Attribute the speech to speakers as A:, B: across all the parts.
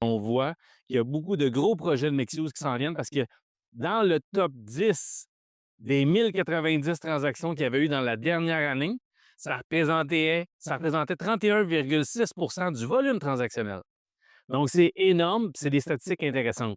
A: On voit qu'il y a beaucoup de gros projets de mixed-use qui s'en viennent parce que dans le top 10 des 1090 transactions qu'il y avait eu dans la dernière année, ça représentait 31,6 du volume transactionnel. Donc, c'est énorme, puis c'est des statistiques intéressantes.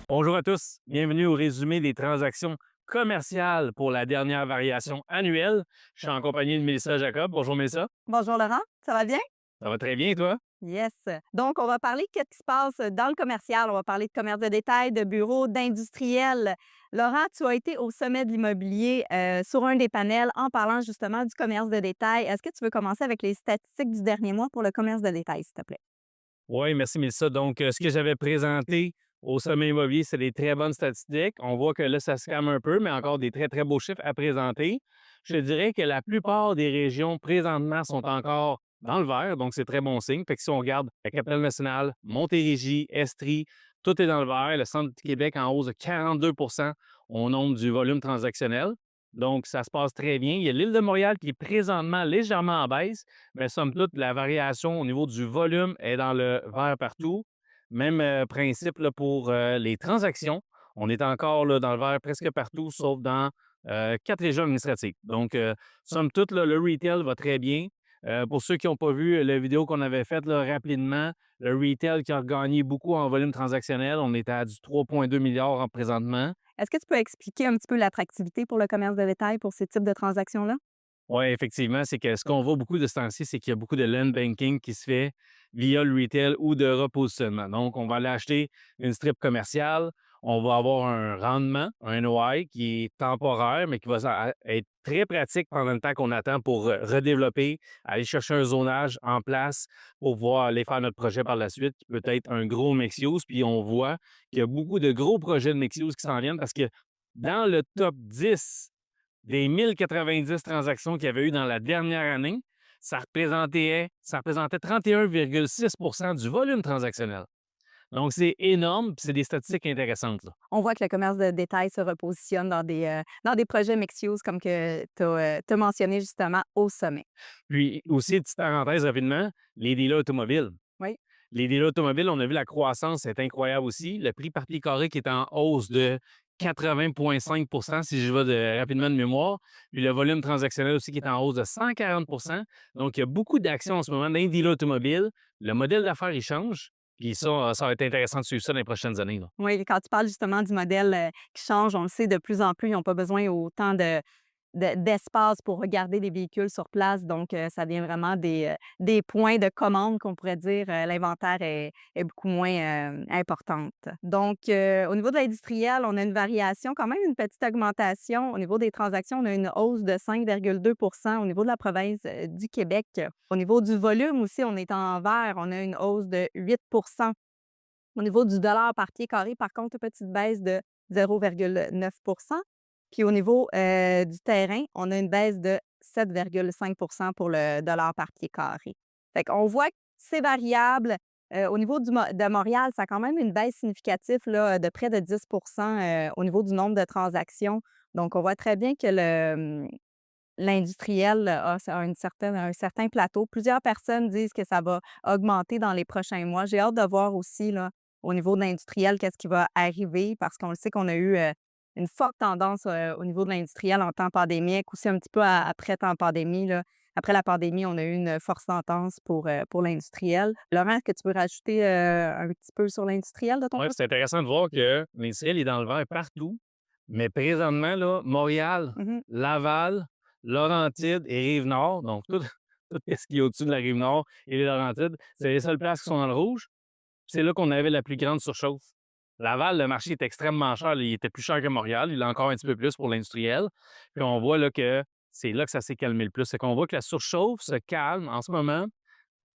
A: Bonjour à tous, bienvenue au résumé des transactions commerciales pour la dernière variation annuelle. Je suis en compagnie de Mélissa Jacob. Bonjour Mélissa.
B: Bonjour Laurent, ça va bien?
A: Ça va très bien, toi?
B: Yes. Donc, on va parler qu'est-ce qui se passe dans le commercial. On va parler de commerce de détail, de bureau, d'industriel. Laurent, tu as été au sommet de l'immobilier sur un des panels en parlant justement du commerce de détail. Est-ce que tu veux commencer avec les statistiques du dernier mois pour le commerce de détail, s'il te plaît?
A: Oui, merci Mélissa. Donc, ce que j'avais présenté au sommet immobilier, c'est des très bonnes statistiques. On voit que là, ça se calme un peu, mais encore des très, très beaux chiffres à présenter. Je te dirais que la plupart des régions présentement sont encore dans le vert, donc c'est très bon signe. Fait que si on regarde la Capitale-Nationale, Montérégie, Estrie, tout est dans le vert. Le centre du Québec en hausse de 42 au nombre du volume transactionnel. Donc, ça se passe très bien. Il y a l'île de Montréal qui est présentement légèrement en baisse, mais somme toute, la variation au niveau du volume est dans le vert partout. Même principe là, pour les transactions. On est encore là, dans le vert presque partout, sauf dans 4 régions administratives. Donc, somme toute, là, le retail va très bien. Pour ceux qui n'ont pas vu la vidéo qu'on avait faite là, rapidement, le retail qui a gagné beaucoup en volume transactionnel, on est à du 3,2 milliards en présentement.
B: Est-ce que tu peux expliquer un petit peu l'attractivité pour le commerce de détail pour ces types de transactions-là?
A: Oui, effectivement, c'est que ce qu'on voit beaucoup de ce temps-ci, c'est qu'il y a beaucoup de land banking qui se fait via le retail ou de repositionnement. Donc, on va aller acheter une strip commerciale, on va avoir un rendement, un NOI qui est temporaire, mais qui va être très pratique pendant le temps qu'on attend pour redévelopper, aller chercher un zonage en place pour pouvoir aller faire notre projet par la suite, qui peut être un gros mixed-use. Puis on voit qu'il y a beaucoup de gros projets de mixed-use qui s'en viennent parce que dans le top 10 des 1090 transactions qu'il y avait eu dans la dernière année, ça représentait 31,6 du volume transactionnel. Donc, c'est énorme, puis c'est des statistiques intéressantes, là.
B: On voit que le commerce de détail se repositionne dans des projets mixed-use comme que tu as mentionné justement au sommet.
A: Puis aussi, petite parenthèse rapidement, les dealers automobiles.
B: Oui.
A: Les dealers automobiles, on a vu la croissance, c'est incroyable aussi. Le prix par pied carré qui est en hausse de 80,5 si je vais rapidement de mémoire. Puis le volume transactionnel aussi qui est en hausse de 140. Donc, il y a beaucoup d'actions en ce moment dans les dealers automobiles. Le modèle d'affaires, il change. Puis ça va être intéressant de suivre ça dans les prochaines années, là.
B: Oui, quand tu parles justement du modèle qui change, on le sait de plus en plus, ils n'ont pas besoin autant d'espace pour regarder les véhicules sur place. Donc, ça devient vraiment des points de commande qu'on pourrait dire. L'inventaire est beaucoup moins importante. Donc, au niveau de l'industriel, on a une variation, quand même une petite augmentation. Au niveau des transactions, on a une hausse de 5,2 au niveau de la province du Québec. Au niveau du volume aussi, on est en vert. On a une hausse de 8. Au niveau du dollar par pied carré, par contre, petite baisse de 0,9. Puis au niveau du terrain, on a une baisse de 7,5 pour le dollar par pied carré. Fait qu'on voit que c'est variable. Au niveau de Montréal, ça a quand même une baisse significative là, de près de 10 au niveau du nombre de transactions. Donc, on voit très bien que l'industriel a un certain plateau. Plusieurs personnes disent que ça va augmenter dans les prochains mois. J'ai hâte de voir aussi là, au niveau de l'industriel, qu'est-ce qui va arriver parce qu'on le sait qu'on a eu une forte tendance au niveau de l'industriel en temps pandémique, aussi un petit peu après temps pandémie. Là. Après la pandémie, on a eu une forte tendance pour l'industriel. Laurent, est-ce que tu peux rajouter un petit peu sur l'industriel de ton
A: Oui,
B: côté?
A: c'est intéressant de voir que l'industriel est dans le vert partout. Mais présentement, là, Montréal,
B: Mhm.
A: Laval, Laurentides et Rive-Nord, donc tout, tout ce qui est au-dessus de la Rive-Nord et les Laurentides, c'est les seules places qui sont dans le rouge. C'est là qu'on avait la plus grande surchauffe. Laval, le marché est extrêmement cher. Il était plus cher que Montréal. Il est encore un petit peu plus pour l'industriel. Puis on voit là, que c'est là que ça s'est calmé le plus. C'est qu'on voit que la surchauffe se calme en ce moment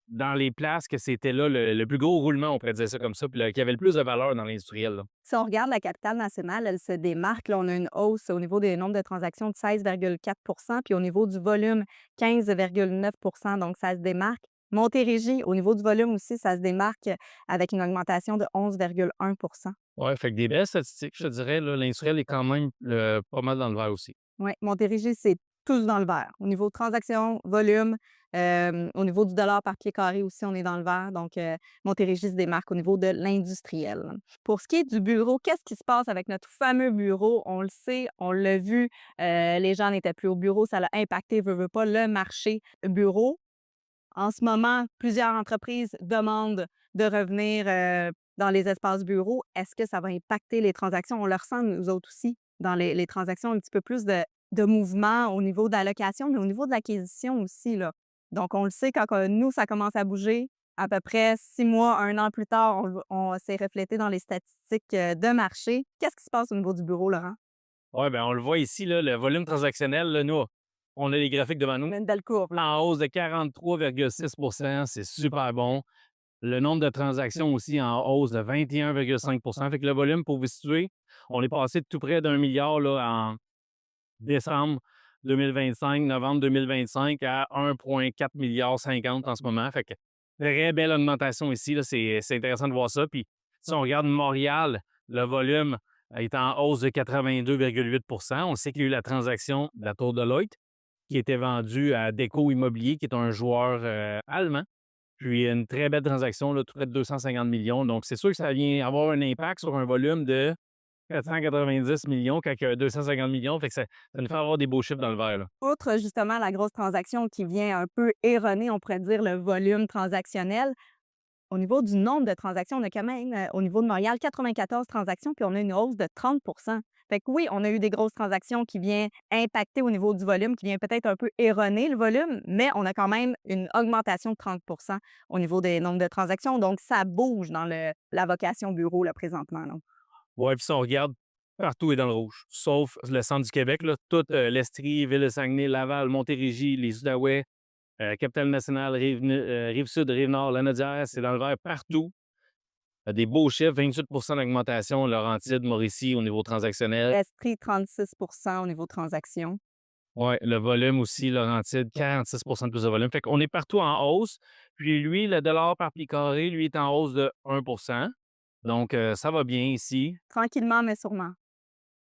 A: dans les places que c'était là le plus gros roulement, on pourrait dire ça comme ça, puis là, qui avait le plus de valeur dans l'industriel, là.
B: Si on regarde la capitale nationale, elle se démarque. Là, on a une hausse au niveau des nombres de transactions de 16,4 puis au niveau du volume, 15,9. Donc, ça se démarque. Montérégie, au niveau du volume aussi, ça se démarque avec une augmentation de 11,1.
A: Ouais, fait que des belles statistiques, je te dirais, là, l'industriel est quand même pas mal dans le vert aussi.
B: Oui, Montérégie, c'est tous dans le vert. Au niveau transaction, volume, au niveau du dollar par pied carré aussi, on est dans le vert. Donc, Montérégie se démarque au niveau de l'industriel. Pour ce qui est du bureau, qu'est-ce qui se passe avec notre fameux bureau? On le sait, on l'a vu, les gens n'étaient plus au bureau, ça a impacté, veut pas, le marché bureau. En ce moment, plusieurs entreprises demandent de revenir, dans les espaces bureaux. Est-ce que ça va impacter les transactions? On le ressent, nous autres aussi, dans les transactions, un petit peu plus de mouvement au niveau de la location, mais au niveau de l'acquisition aussi, là. Donc on le sait quand nous, ça commence à bouger, à peu près 6 mois, 1 an plus tard, on s'est reflété dans les statistiques, de marché. Qu'est-ce qui se passe au niveau du bureau, Laurent?
A: Ouais, ben on le voit ici, là, le volume transactionnel, là, nous, on a les graphiques devant nous.
B: On a une belle courbe, là.
A: En hausse de 43,6 c'est super bon. Le nombre de transactions aussi en hausse de 21,5 Fait que le volume, pour vous situer, on est passé de tout près d'1 milliard là, en décembre 2025, novembre 2025 à 1,4 milliard en ce moment. Fait que très belle augmentation ici. Là, c'est intéressant de voir ça. Puis si on regarde Montréal, le volume est en hausse de 82,8 On sait qu'il y a eu la transaction de la Tour de Deloitte qui était vendue à Déco Immobilier, qui est un joueur allemand. Puis une très belle transaction, là, tout près de 250 millions. Donc, c'est sûr que ça vient avoir un impact sur un volume de 490 millions quand il y a 250 millions. Fait que ça nous fait avoir des beaux chiffres dans le vert, là.
B: Outre justement la grosse transaction qui vient un peu erroner, on pourrait dire, le volume transactionnel, au niveau du nombre de transactions, on a quand même, au niveau de Montréal, 94 transactions, puis on a une hausse de 30. Fait que oui, on a eu des grosses transactions qui viennent impacter au niveau du volume, qui vient peut-être un peu erroner le volume, mais on a quand même une augmentation de 30 au niveau des nombres de transactions. Donc, ça bouge dans la vocation bureau, là, présentement, là.
A: Ouais, puis si on regarde, partout est dans le rouge, sauf le centre du Québec, là. Tout l'Estrie, Ville de Saguenay, Laval, Montérégie, les Outaouais, Capitale-Nationale, Rive-Sud, Rive-Nord, Lanaudière, c'est dans le vert partout. Des beaux chiffres, 28 d'augmentation, Laurentides, Mauricie au niveau transactionnel.
B: Esprit, 36 au niveau transactions.
A: Ouais, le volume aussi, Laurentides, 46 de plus de volume. Fait qu'on est partout en hausse. Puis lui, le dollar par pied carré, lui, est en hausse de 1. Donc, ça va bien ici.
B: Tranquillement, mais sûrement.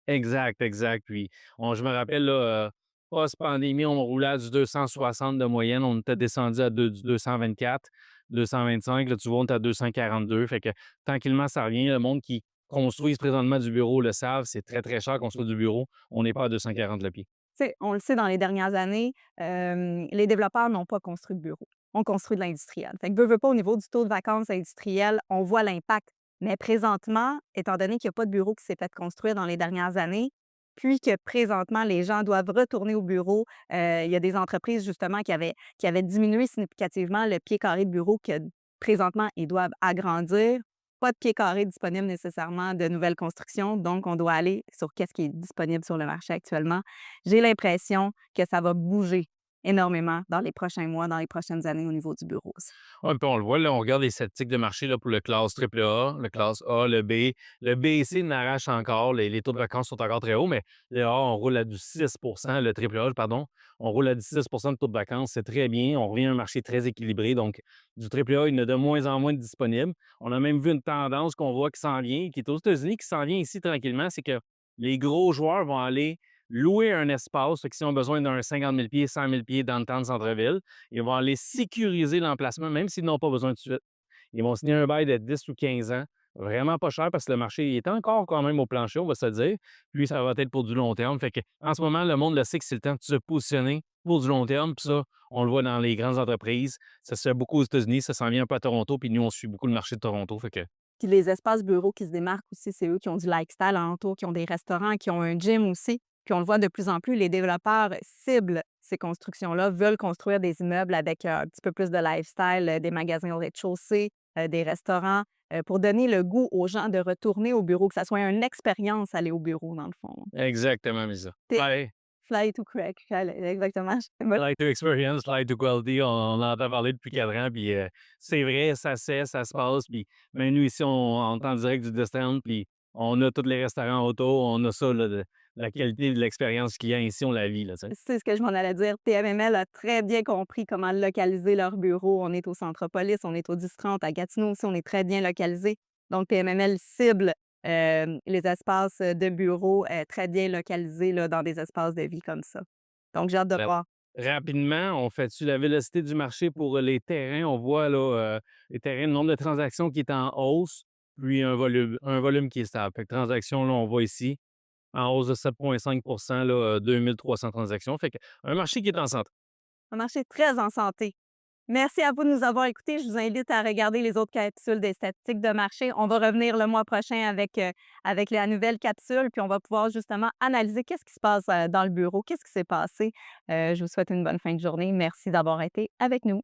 A: Exact, exact. Puis, je me rappelle, là, post-pandémie, on roulait à du 260 de moyenne. On était descendu à du 224, 225. Là, tu vois, on est à 242. Fait que tranquillement, ça revient. Le monde qui construit présentement du bureau le savent. C'est très, très cher construire du bureau. On n'est pas à 240 le pied.
B: Tu sais, on le sait, dans les dernières années, les développeurs n'ont pas construit de bureaux. On construit de l'industriel. Fait que veut pas, au niveau du taux de vacances industriel, on voit l'impact. Mais présentement, étant donné qu'il y a pas de bureau qui s'est fait construire dans les dernières années, puis que présentement, les gens doivent retourner au bureau, il y a des entreprises justement qui avaient diminué significativement le pied carré de bureau que présentement, ils doivent agrandir. Pas de pied carré disponible nécessairement de nouvelles constructions, donc on doit aller sur qu'est-ce qui est disponible sur le marché actuellement. J'ai l'impression que ça va bouger énormément dans les prochains mois, dans les prochaines années au niveau du bureau aussi.
A: Ouais, puis on le voit, là, on regarde les statistiques de marché là, pour le classe AAA, le classe A, le B. Le B et C n'arrachent encore. Les taux de vacances sont encore très hauts, mais le A, on roule à du 6 le AAA, pardon. On roule à 16 de taux de vacances. C'est très bien. On revient à un marché très équilibré. Donc, du AAA, il y en a de moins en moins de disponibles. On a même vu une tendance qu'on voit qui s'en vient, qui est aux États-Unis, qui s'en vient ici tranquillement. C'est que les gros joueurs vont aller louer un espace. Fait que s'ils ont besoin d'un 50 000 pieds, 100 000 pieds dans le temps de centre-ville, ils vont aller sécuriser l'emplacement, même s'ils n'ont pas besoin de suite. Ils vont signer un bail de 10 ou 15 ans, vraiment pas cher parce que le marché est encore quand même au plancher, on va se le dire. Puis ça va être pour du long terme. Fait que, en ce moment, le monde le sait que c'est le temps de se positionner pour du long terme. Puis ça, on le voit dans les grandes entreprises. Ça se fait beaucoup aux États-Unis, ça s'en vient un peu à Toronto. Puis nous, on suit beaucoup le marché de Toronto. Fait que,
B: Puis les espaces bureaux qui se démarquent aussi, c'est eux qui ont du lifestyle alentour, qui ont des restaurants, qui ont un gym aussi. Puis on le voit de plus en plus, les développeurs ciblent ces constructions-là, veulent construire des immeubles avec un petit peu plus de lifestyle, des magasins au rez-de-chaussée, des restaurants, pour donner le goût aux gens de retourner au bureau, que ça soit une expérience aller au bureau, dans le fond.
A: exactement, Misa.
B: C'est
A: Ouais.
B: fly to crack, exactement.
A: Like to experience, like to quality, on en entend parler depuis 4 ans, puis c'est vrai, ça se passe, puis même nous ici, on est en direct du Destin, puis on a tous les restaurants auto, on a ça là, la qualité de l'expérience client ici, on la vit, là, tu sais.
B: C'est ce que je m'en allais dire. TMML a très bien compris comment localiser leur bureau. On est au Centropolis, on est au 10-30, à Gatineau aussi, on est très bien localisé. Donc TMML cible, les espaces, de bureaux, très bien localisés, là, dans des espaces de vie comme ça. Donc j'ai hâte de
A: Rap
B: voir.
A: rapidement, on fait-tu la vélocité du marché pour les terrains? On voit là, les terrains, le nombre de transactions qui est en hausse, puis un volume qui est stable. Fait que transactions, là, on voit ici, en hausse de 7,5 là, 2 300 transactions. Fait que un marché qui est en santé.
B: Un marché très en santé. Merci à vous de nous avoir écoutés. Je vous invite à regarder les autres capsules des statistiques de marché. On va revenir le mois prochain avec la nouvelle capsule, puis on va pouvoir justement analyser qu'est-ce qui se passe dans le bureau, qu'est-ce qui s'est passé. Je vous souhaite une bonne fin de journée. Merci d'avoir été avec nous.